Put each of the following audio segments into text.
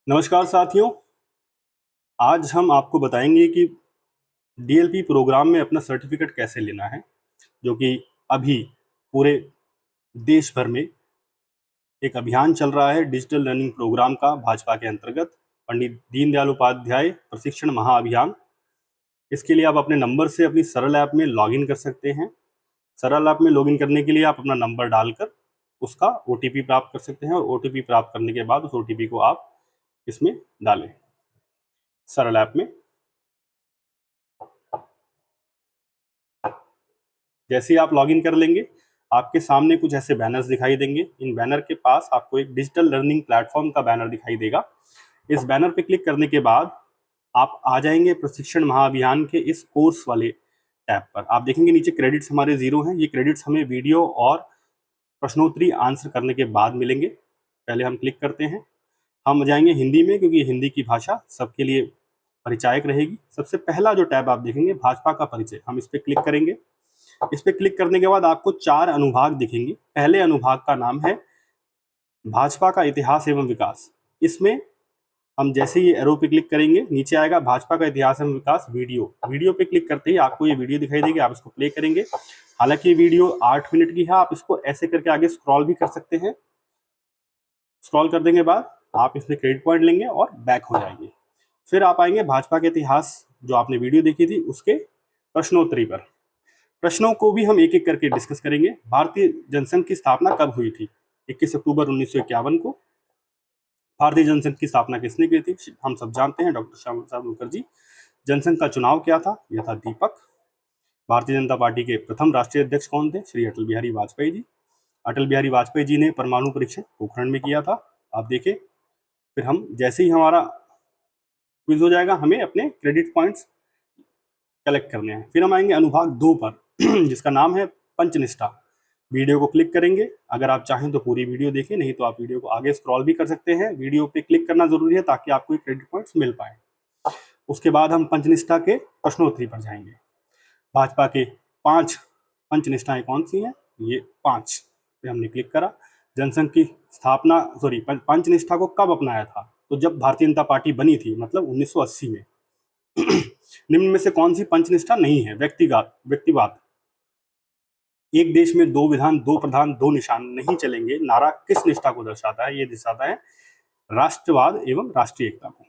नमस्कार साथियों। आज हम आपको बताएंगे कि डीएलपी प्रोग्राम में अपना सर्टिफिकेट कैसे लेना है, जो कि अभी पूरे देश भर में एक अभियान चल रहा है डिजिटल लर्निंग प्रोग्राम का भाजपा के अंतर्गत पंडित दीनदयाल उपाध्याय प्रशिक्षण महाअभियान। इसके लिए आप अपने नंबर से अपनी सरल ऐप में लॉगिन कर सकते हैं। सरल ऐप में लॉगिन करने के लिए आप अपना नंबर डालकर उसका ओटीपी प्राप्त कर सकते हैं और ओटीपी प्राप्त करने के बाद उस ओटीपी को आप इसमें डालें सरल ऐप में। जैसे ही आप लॉगिन कर लेंगे, आपके सामने कुछ ऐसे बैनर्स दिखाई देंगे। इन बैनर के पास आपको एक डिजिटल लर्निंग प्लेटफॉर्म का बैनर दिखाई देगा। इस बैनर पे क्लिक करने के बाद आप आ जाएंगे प्रशिक्षण महाअभियान के इस कोर्स वाले टैब पर। आप देखेंगे नीचे क्रेडिट्स हमारे 0 हैं। ये क्रेडिट्स हमें वीडियो और प्रश्नोत्तरी आंसर करने के बाद मिलेंगे। पहले हम क्लिक करते हैं। हम जाएंगे हिंदी में, क्योंकि हिंदी की भाषा सबके लिए परिचायक रहेगी। सबसे पहला जो टैब आप देखेंगे भाजपा का परिचय, हम इस पर क्लिक करेंगे। इस पर क्लिक करने के बाद आपको 4 अनुभाग दिखेंगे। पहले अनुभाग का नाम है भाजपा का इतिहास एवं विकास। इसमें हम जैसे ही एरो पे क्लिक करेंगे, नीचे आएगा भाजपा का इतिहास एवं विकास वीडियो। वीडियो पे क्लिक करते ही आपको ये वीडियो दिखाई देगी, आप इसको प्ले करेंगे। हालांकि ये वीडियो 8 मिनट की है, आप इसको ऐसे करके आगे स्क्रॉल भी कर सकते हैं। स्क्रॉल कर देने के बाद आप इसमें क्रेडिट पॉइंट लेंगे और बैक हो जाएंगे। फिर आप आएंगे भाजपा के इतिहास, जो आपने वीडियो देखी थी उसके प्रश्नोत्तरी पर। प्रश्नों को भी हम एक एक करके डिस्कस करेंगे। भारतीय जनसंघ की स्थापना कब हुई थी? 21 अक्टूबर 1951 को। भारतीय जनसंघ की स्थापना किसने की थी? हम सब जानते हैं, डॉक्टर श्यामा प्रसाद मुखर्जी। जनसंघ का चुनाव क्या था? यह था दीपक। भारतीय जनता पार्टी के प्रथम राष्ट्रीय अध्यक्ष कौन थे? श्री अटल बिहारी वाजपेयी जी। अटल बिहारी वाजपेयी जी ने परमाणु परीक्षण पोखरण में किया था, आप देखें। फिर हम जैसे ही हमारा क्विज हो जाएगा, हमें अपने क्रेडिट पॉइंट्स कलेक्ट करने हैं। फिर हम आएंगे अनुभाग 2 पर जिसका नाम है पंचनिष्ठा। वीडियो को क्लिक करेंगे। अगर आप चाहें तो पूरी वीडियो देखें, नहीं तो आप वीडियो को आगे स्क्रॉल भी कर सकते हैं। वीडियो पे क्लिक करना जरूरी है ताकि आपको क्रेडिट पॉइंट्स मिल पाए। उसके बाद हम पंचनिष्ठा के प्रश्नोत्तरी पर जाएंगे। भाजपा के 5 पंचनिष्ठाएं कौन सी हैं? ये 5 पे हमने क्लिक करा। जनसंघ की स्थापना पंचनिष्ठा को कब अपनाया था? तो जब भारतीय जनता पार्टी बनी थी, मतलब 1980 में। निम्न में से कौन सी पंचनिष्ठा नहीं है? व्यक्तिवाद। एक देश में 2 विधान 2 प्रधान 2 निशान नहीं चलेंगे नारा किस निष्ठा को दर्शाता है? ये दर्शाता है राष्ट्रवाद एवं राष्ट्रीय एकता को।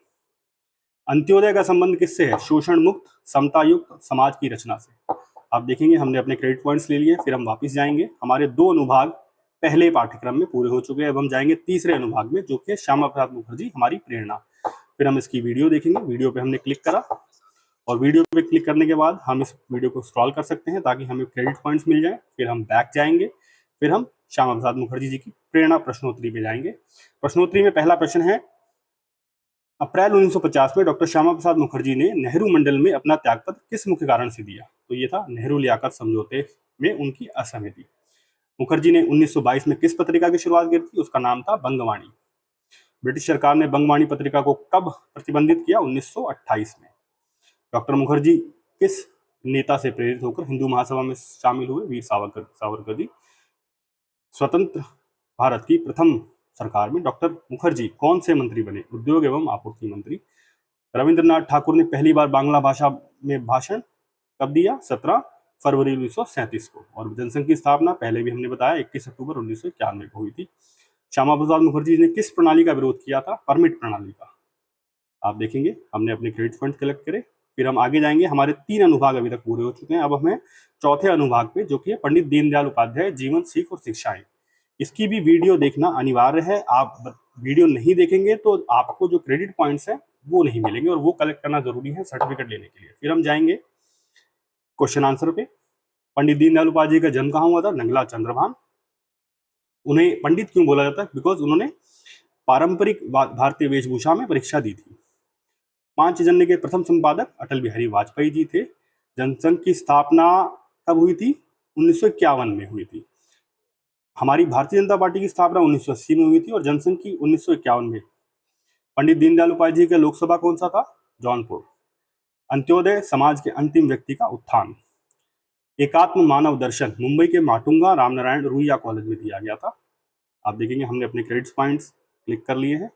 अंत्योदय का संबंध किससे है? शोषण मुक्त समता युक्त समाज की रचना से। आप देखेंगे हमने अपने क्रेडिट पॉइंट्स ले लिए। फिर हम वापस जाएंगे। हमारे 2 अनुभाग पहले पाठ्यक्रम में पूरे हो चुके हैं। अब हम जाएंगे तीसरे अनुभाग में, जो कि श्यामा प्रसाद मुखर्जी हमारी प्रेरणा। फिर हम इसकी वीडियो देखेंगे। वीडियो पे हमने क्लिक करा और वीडियो पे क्लिक करने के बाद हम इस वीडियो को स्क्रॉल कर सकते हैं ताकि हमें क्रेडिट पॉइंट्स मिल जाए। फिर हम बैक जाएंगे। फिर हम श्यामा प्रसाद मुखर्जी जी की प्रेरणा प्रश्नोत्तरी पे जाएंगे। प्रश्नोत्तरी में पहला प्रश्न है, अप्रैल 1950 में डॉक्टर श्यामा प्रसाद मुखर्जी ने नेहरू मंडल में अपना त्यागपत्र किस मुख्य कारण से दिया? तो ये था नेहरू लियाकत समझौते में उनकी असहमति। मुखर्जी ने 1922 में किस पत्रिका की शुरुआत की थी? उसका नाम था बंगवाणी। ब्रिटिश सरकार ने बंगवाणी पत्रिका को कब प्रतिबंधित किया? 1928 में। डॉक्टर मुखर्जी किस नेता से प्रेरित होकर हिंदू महासभा में शामिल हुए? वीर सावरकर जी। स्वतंत्र भारत की प्रथम सरकार में डॉक्टर मुखर्जी कौन से मंत्री बने? उद्योग एवं आपूर्ति मंत्री। रविंद्रनाथ ठाकुर ने पहली बार बांग्ला भाषा में भाषण कब दिया? 17 फरवरी 1937 को। और जनसंघ की स्थापना पहले भी हमने बताया 21 अक्टूबर 1991 को हुई थी। श्यामा प्रसाद मुखर्जी ने किस प्रणाली का विरोध किया था? परमिट प्रणाली का। आप देखेंगे हमने अपने क्रेडिट फंड कलेक्ट करे। फिर हम आगे जाएंगे। हमारे 3 अनुभाग अभी तक पूरे हो चुके हैं। अब हमें चौथे अनुभाग पे, जो कि है पंडित दीनदयाल उपाध्याय जीवन सीख और शिक्षाएं। इसकी भी वीडियो देखना अनिवार्य है। आप वीडियो नहीं देखेंगे तो आपको जो क्रेडिट पॉइंट्स है वो नहीं मिलेंगे, और वो कलेक्ट करना जरूरी है सर्टिफिकेट लेने के लिए। फिर हम जाएंगे क्वेश्चन आंसर पे। पंडित दीनदयाल उपाध्याय का जन्म कहाँ हुआ था? नंगला चंद्रभान। उन्हें पंडित क्यों बोला जाता है? बिकॉज उन्होंने पारंपरिक भारतीय वेशभूषा में परीक्षा दी थी। पांचजन्य के प्रथम संपादक अटल बिहारी वाजपेयी जी थे। जनसंघ की स्थापना कब हुई थी? 1951 में हुई थी। हमारी भारतीय जनता पार्टी की स्थापना 1980 में हुई थी और जनसंघ की 1951 में। पंडित दीनदयाल उपाध्याय का लोकसभा कौन सा था? जौनपुर। अंत्योदय समाज के अंतिम व्यक्ति का उत्थान। एकात्म मानव दर्शन मुंबई के माटुंगा रामनारायण रुइया कॉलेज में दिया गया था। आप देखेंगे हमने अपने क्रेडिट पॉइंट्स क्लिक कर लिए हैं।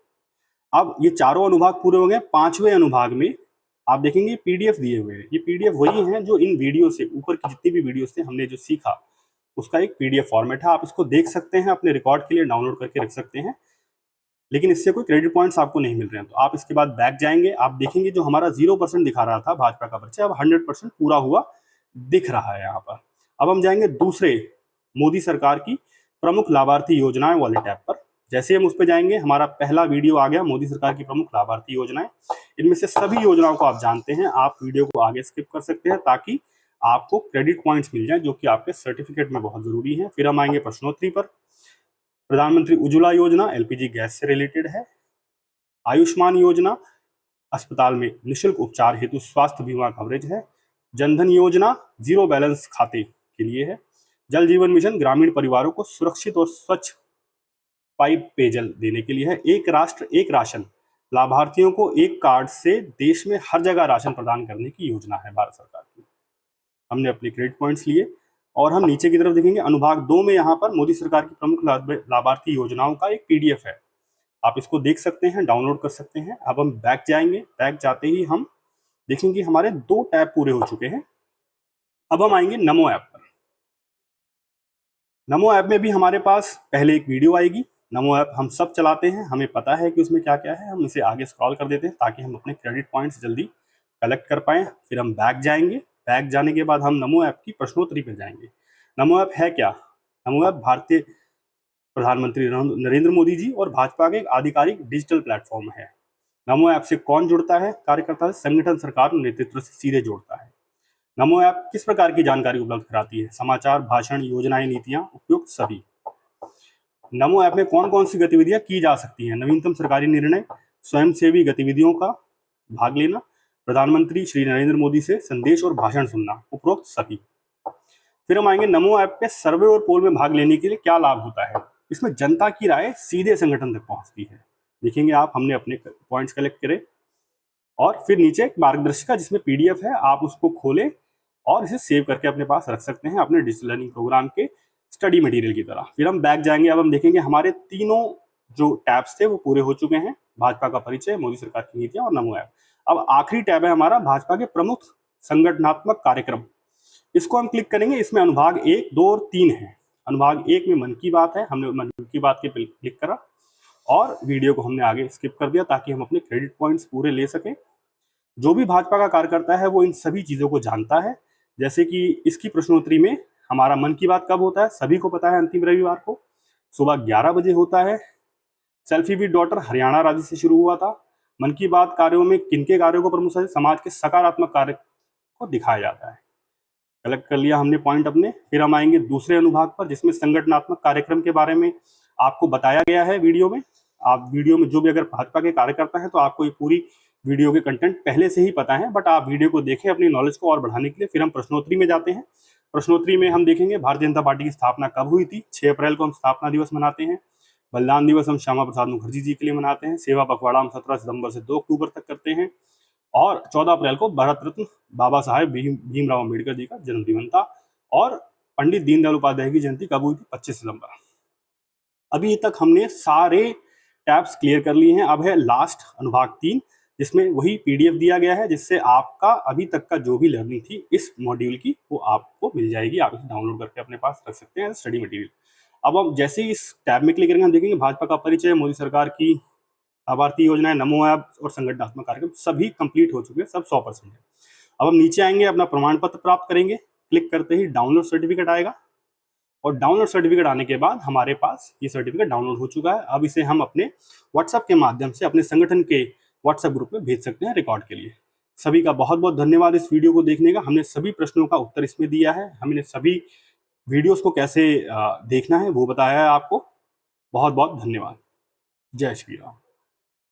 अब ये चारों अनुभाग पूरे हो गए। पांचवें अनुभाग में आप देखेंगे पीडीएफ दिए हुए हैं। ये पीडीएफ वही हैं जो इन वीडियो से ऊपर की जितनी भी वीडियोस थे हमने जो सीखा उसका एक पीडीएफ फॉर्मेट है। आप इसको देख सकते हैं, अपने रिकॉर्ड के लिए डाउनलोड करके रख सकते हैं, लेकिन इससे कोई क्रेडिट पॉइंट्स आपको नहीं मिल रहे हैं। तो आप इसके बाद बैक जाएंगे, आप देखेंगे जो हमारा 0% दिखा रहा था भाजपा का परिचय अब 100% पूरा हुआ दिख रहा है यहाँ पर। अब हम जाएंगे दूसरे मोदी सरकार की प्रमुख लाभार्थी योजनाएं वाले टैब पर। जैसे हम उस पर जाएंगे, हमारा पहला वीडियो आ गया मोदी सरकार की प्रमुख लाभार्थी योजनाएं। इनमें से सभी योजनाओं को आप जानते हैं, आप वीडियो को आगे स्किप कर सकते हैं ताकि आपको क्रेडिट पॉइंट्स मिल जाए जो कि आपके सर्टिफिकेट में बहुत जरूरी है। फिर हम आएंगे प्रश्नोत्तरी पर। प्रधानमंत्री उज्ज्वला योजना एलपीजी गैस से रिलेटेड है। आयुष्मान योजना अस्पताल में निःशुल्क उपचार हेतु स्वास्थ्य बीमा कवरेज है। जनधन योजना जीरो बैलेंस खाते के लिए है। जल जीवन मिशन ग्रामीण परिवारों को सुरक्षित और स्वच्छ पाइप पेयजल देने के लिए है। एक राष्ट्र एक राशन, लाभार्थियों को एक कार्ड से देश में हर जगह राशन प्रदान करने की योजना है भारत सरकार की। हमने अपने क्रेडिट पॉइंट्स लिए और हम नीचे की तरफ देखेंगे अनुभाग 2 में यहाँ पर मोदी सरकार की प्रमुख लाभार्थी योजनाओं का एक पीडीएफ है। आप इसको देख सकते हैं, डाउनलोड कर सकते हैं। अब हम बैक जाएंगे, बैक जाते ही हम देखेंगे हमारे 2 टैब पूरे हो चुके हैं। अब हम आएंगे नमो ऐप पर। नमो ऐप में भी हमारे पास पहले एक वीडियो आएगी। नमो ऐप हम सब चलाते हैं, हमें पता है कि उसमें क्या क्या है। हम इसे आगे स्क्रॉल कर देते हैं ताकि हम अपने क्रेडिट पॉइंट्स जल्दी कलेक्ट कर पाएं। फिर हम बैक जाएंगे, बैक जाने के बाद हम नमो ऐप की प्रश्नोत्तरी पर जाएंगे। नमो ऐप है क्या? नमो ऐप भारतीय प्रधानमंत्री नरेंद्र मोदी जी और भाजपा के एक आधिकारिक डिजिटल प्लेटफॉर्म है। नमो ऐप से कौन जुड़ता है? कार्यकर्ता से संगठन, सरकार नेतृत्व से सीधे जोड़ता है। नमो ऐप किस प्रकार की जानकारी उपलब्ध कराती है? समाचार, भाषण, योजनाएं, नीतियां, उपयुक्त सभी। नमो ऐप में कौन कौन सी गतिविधियां की जा सकती हैं? नवीनतम सरकारी निर्णय, स्वयंसेवी गतिविधियों का भाग लेना, प्रधानमंत्री श्री नरेंद्र मोदी से संदेश और भाषण सुनना, उपरोक्त सभी। फिर हम आएंगे नमो ऐप पे सर्वे और पोल में भाग लेने के लिए क्या लाभ होता है। इसमें जनता की राय सीधे संगठन तक पहुंचती है। देखेंगे आप, हमने अपने पॉइंट्स कलेक्ट करे और फिर नीचे एक मार्गदर्शिका जिसमें पीडीएफ है, आप उसको खोलें और इसे सेव करके अपने पास रख सकते हैं अपने डिजिटल लर्निंग प्रोग्राम के स्टडी मटेरियल की तरह। फिर हम बैक जाएंगे। अब हम देखेंगे हमारे तीनों जो टैब्स थे वो पूरे हो चुके हैं। भाजपा का परिचय, मोदी सरकार की नीतियां और नमो ऐप। अब आखिरी टैब है हमारा भाजपा के प्रमुख संगठनात्मक कार्यक्रम। इसको हम क्लिक करेंगे। इसमें अनुभाग 1, 2 और 3 है। अनुभाग 1 में मन की बात है, हमने मन की बात के क्लिक करा और वीडियो को हमने आगे स्किप कर दिया ताकि हम अपने क्रेडिट पॉइंट्स पूरे ले सकें। जो भी भाजपा का कार्यकर्ता है वो इन सभी चीजों को जानता है। जैसे कि इसकी प्रश्नोत्तरी में हमारा मन की बात कब होता है, सभी को पता है, अंतिम रविवार को सुबह 11 बजे होता है। सेल्फी विद डॉटर हरियाणा राज्य से शुरू हुआ था। मन की बात कार्यों में किनके कार्यों को प्रमुखता से समाज के सकारात्मक कार्य को दिखाया जाता है। कलेक्ट कर लिया हमने पॉइंट अपने। फिर हम आएंगे दूसरे अनुभाग पर जिसमें संगठनात्मक कार्यक्रम के बारे में आपको बताया गया है वीडियो में। आप वीडियो में जो भी अगर भाजपा के कार्यकर्ता हैं तो आपको ये पूरी वीडियो के कंटेंट पहले से ही पता है, बट आप वीडियो को देखें अपनी नॉलेज को और बढ़ाने के लिए। फिर हम प्रश्नोत्तरी में जाते हैं। प्रश्नोत्तरी में हम देखेंगे भारतीय जनता पार्टी की स्थापना कब हुई थी। 6 अप्रैल को हम स्थापना दिवस मनाते हैं। बलिदान दिवस हम श्यामा प्रसाद मुखर्जी जी के लिए मनाते हैं। सेवा पखवाड़ा हम 17 सितंबर से 2 अक्टूबर तक करते हैं। और 14 अप्रैल को भारत रत्न बाबा साहेब भीमराव अम्बेडकर जी का जन्मदिन था। और पंडित दीनदयाल उपाध्याय की जयंती कब हुई थी? 25 सितंबर। अभी तक हमने सारे टैब्स क्लियर कर लिए हैं। अब है लास्ट अनुभाग 3 जिसमें वही पीडीएफ दिया गया है जिससे आपका अभी तक का जो भी लर्निंग थी इस मॉड्यूल की वो आपको मिल जाएगी। आप इसे डाउनलोड करके अपने पास रख सकते हैं स्टडी मटेरियल। अब हम जैसे ही इस टैब में क्लिक करेंगे हम देखेंगे भाजपा का परिचय, मोदी सरकार की लाभार्थी योजनाएं, नमो ऐप और संगठनात्मक कार्यक्रम सभी कंप्लीट हो चुके हैं, सब 100% है। अब हम नीचे आएंगे, अपना प्रमाण पत्र प्राप्त करेंगे। क्लिक करते ही डाउनलोड सर्टिफिकेट आएगा और डाउनलोड सर्टिफिकेट आने के बाद हमारे पास ये सर्टिफिकेट डाउनलोड हो चुका है। अब इसे हम अपने व्हाट्सएप के माध्यम से अपने संगठन के व्हाट्सएप ग्रुप में भेज सकते हैं रिकॉर्ड के लिए। सभी का बहुत बहुत धन्यवाद इस वीडियो को देखने का। हमने सभी प्रश्नों का उत्तर इसमें दिया है। हमने सभी वीडियोस को कैसे देखना है वो बताया है आपको। बहुत बहुत धन्यवाद। जय श्री राम।